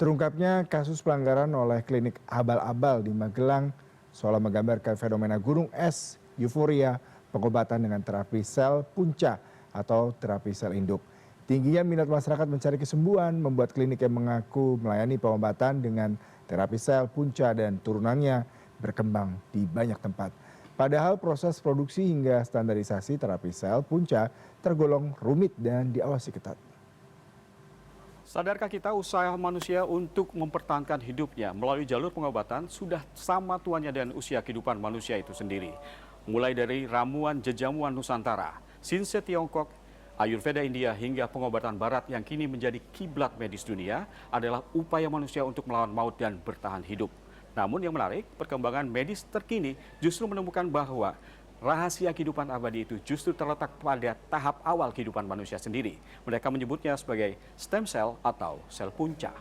Terungkapnya kasus pelanggaran oleh klinik abal-abal di Magelang seolah menggambarkan fenomena gunung es, euforia, pengobatan dengan terapi sel punca atau terapi sel induk. Tingginya minat masyarakat mencari kesembuhan membuat klinik yang mengaku melayani pengobatan dengan terapi sel punca dan turunannya berkembang di banyak tempat. Padahal proses produksi hingga standarisasi terapi sel punca tergolong rumit dan diawasi ketat. Sadarkah kita usaha manusia untuk mempertahankan hidupnya melalui jalur pengobatan sudah sama tuanya dengan usia kehidupan manusia itu sendiri. Mulai dari ramuan jejamuan Nusantara, Sinse Tiongkok, Ayurveda India hingga pengobatan barat yang kini menjadi kiblat medis dunia adalah upaya manusia untuk melawan maut dan bertahan hidup. Namun yang menarik, perkembangan medis terkini justru menemukan bahwa rahasia kehidupan abadi itu justru terletak pada tahap awal kehidupan manusia sendiri. Mereka menyebutnya sebagai stem cell atau sel punca.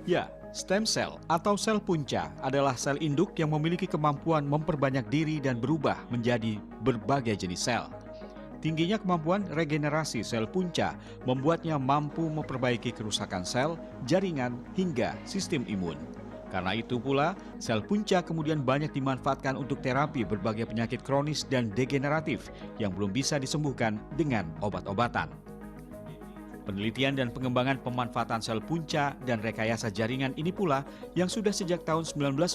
Ya, stem cell atau sel punca adalah sel induk yang memiliki kemampuan memperbanyak diri dan berubah menjadi berbagai jenis sel. Tingginya kemampuan regenerasi sel punca membuatnya mampu memperbaiki kerusakan sel, jaringan, hingga sistem imun. Karena itu pula, sel punca kemudian banyak dimanfaatkan untuk terapi berbagai penyakit kronis dan degeneratif yang belum bisa disembuhkan dengan obat-obatan. Penelitian dan pengembangan pemanfaatan sel punca dan rekayasa jaringan ini pula yang sudah sejak tahun 1990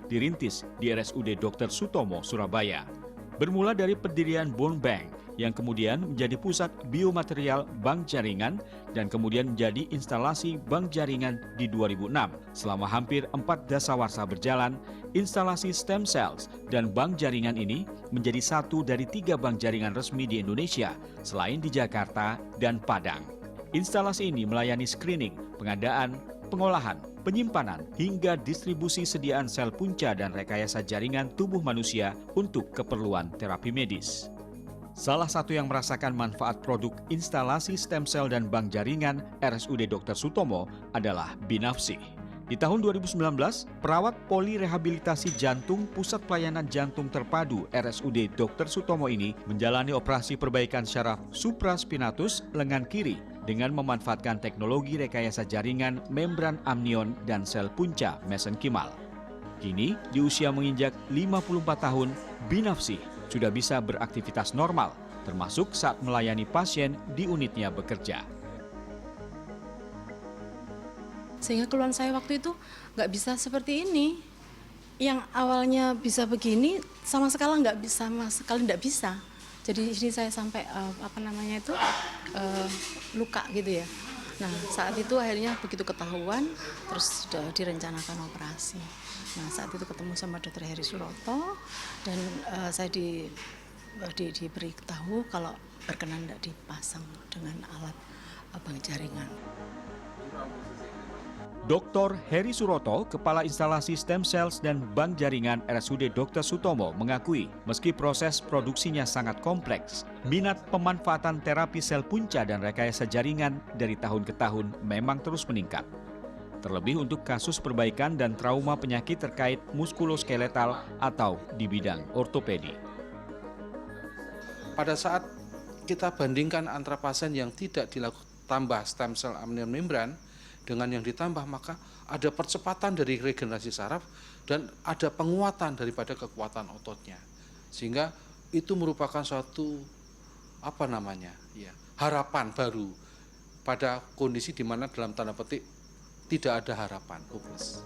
dirintis di RSUD Dr. Sutomo, Surabaya. Bermula dari pendirian Bone Bank yang kemudian menjadi pusat biomaterial bank jaringan dan kemudian menjadi instalasi bank jaringan di 2006. Selama hampir 4 dasawarsa berjalan, instalasi stem cells dan bank jaringan ini menjadi satu dari 3 bank jaringan resmi di Indonesia selain di Jakarta dan Padang. Instalasi ini melayani screening, pengadaan, pengolahan, penyimpanan, hingga distribusi sediaan sel punca dan rekayasa jaringan tubuh manusia untuk keperluan terapi medis. Salah satu yang merasakan manfaat produk instalasi stem cell dan bank jaringan RSUD Dr. Sutomo adalah Binafsih. Di tahun 2019, perawat polirehabilitasi jantung Pusat Pelayanan Jantung Terpadu RSUD Dr. Sutomo ini menjalani operasi perbaikan syaraf supraspinatus lengan kiri dengan memanfaatkan teknologi rekayasa jaringan membran amnion dan sel punca mesenkimal. Kini, di usia menginjak 54 tahun, Binafsih sudah bisa beraktivitas normal, termasuk saat melayani pasien di unitnya bekerja. Sehingga keluhan saya waktu itu nggak bisa seperti ini. Yang awalnya bisa begini, sama sekali nggak bisa. Jadi ini saya sampai luka gitu ya. Nah saat itu akhirnya begitu ketahuan, terus sudah direncanakan operasi. Nah saat itu ketemu sama Dr. Heri Suroto dan saya diberitahu kalau berkenan tidak dipasang dengan alat bank jaringan. Dr. Heri Suroto, Kepala Instalasi Stem Cells dan Bank Jaringan RSUD Dr. Sutomo mengakui meski proses produksinya sangat kompleks, minat pemanfaatan terapi sel punca dan rekayasa jaringan dari tahun ke tahun memang terus meningkat. Terlebih untuk kasus perbaikan dan trauma penyakit terkait muskuloskeletal atau di bidang ortopedi. Pada saat kita bandingkan antara pasien yang tidak dilakukan tambah stem cell amnion membran dengan yang ditambah, maka ada percepatan dari regenerasi saraf dan ada penguatan daripada kekuatan ototnya. Sehingga itu merupakan suatu harapan baru pada kondisi di mana dalam tanda petik tidak ada harapan, hopeless.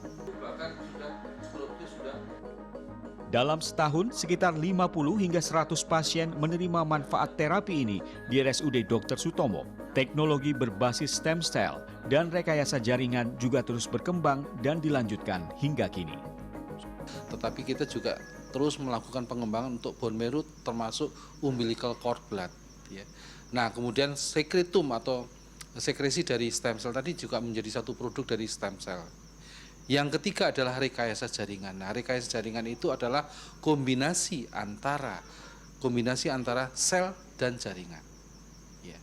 Dalam setahun, sekitar 50 hingga 100 pasien menerima manfaat terapi ini di RSUD Dr. Sutomo. Teknologi berbasis stem cell dan rekayasa jaringan juga terus berkembang dan dilanjutkan hingga kini. Tetapi kita juga terus melakukan pengembangan untuk bone marrow termasuk umbilical cord blood. Ya. Nah kemudian sekretum atau sekresi dari stem cell tadi juga menjadi satu produk dari stem cell. Yang ketiga adalah rekayasa jaringan. Nah, rekayasa jaringan itu adalah kombinasi antara sel dan jaringan. Ya.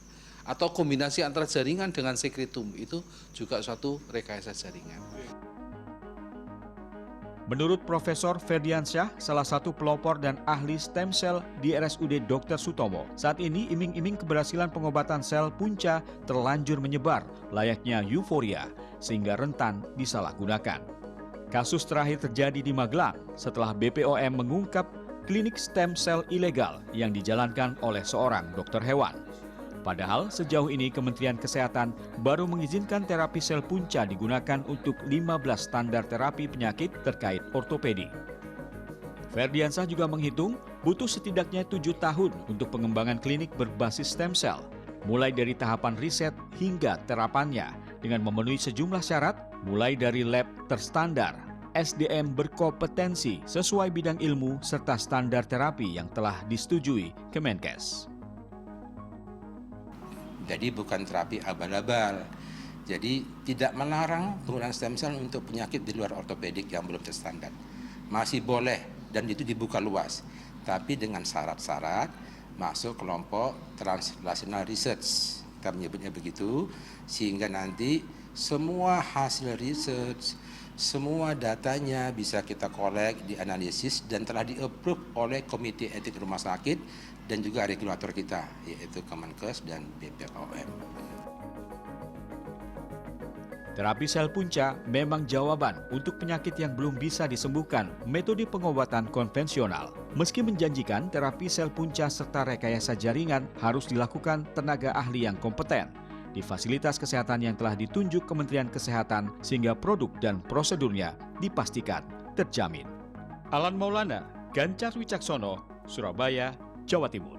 Atau kombinasi antara jaringan dengan sekretum itu juga suatu rekayasa jaringan. Menurut Profesor Ferdiansyah, salah satu pelopor dan ahli stem cell di RSUD Dr. Sutomo, saat ini iming-iming keberhasilan pengobatan sel punca terlanjur menyebar layaknya euforia sehingga rentan disalahgunakan. Kasus terakhir terjadi di Magelang setelah BPOM mengungkap klinik stem cell ilegal yang dijalankan oleh seorang dokter hewan. Padahal sejauh ini Kementerian Kesehatan baru mengizinkan terapi sel punca digunakan untuk 15 standar terapi penyakit terkait ortopedi. Ferdiansyah juga menghitung butuh setidaknya 7 tahun untuk pengembangan klinik berbasis stem cell, mulai dari tahapan riset hingga terapannya dengan memenuhi sejumlah syarat, mulai dari lab terstandar, SDM berkompetensi sesuai bidang ilmu, serta standar terapi yang telah disetujui Kemenkes. Jadi bukan terapi abal-abal. Jadi tidak melarang penggunaan stem cell untuk penyakit di luar ortopedik yang belum terstandar. Masih boleh dan itu dibuka luas. Tapi dengan syarat-syarat masuk kelompok translational research. Kita menyebutnya begitu, sehingga nanti semua hasil research, semua datanya bisa kita kolek, dianalisis dan telah di-approve oleh Komite Etik Rumah Sakit dan juga regulator kita, yaitu Kemenkes dan BPOM. Terapi sel punca memang jawaban untuk penyakit yang belum bisa disembuhkan metode pengobatan konvensional. Meski menjanjikan terapi sel punca serta rekayasa jaringan harus dilakukan tenaga ahli yang kompeten di fasilitas kesehatan yang telah ditunjuk Kementerian Kesehatan sehingga produk dan prosedurnya dipastikan terjamin. Alan Maulana, Gancar Wicaksono, Surabaya, Jawa Timur.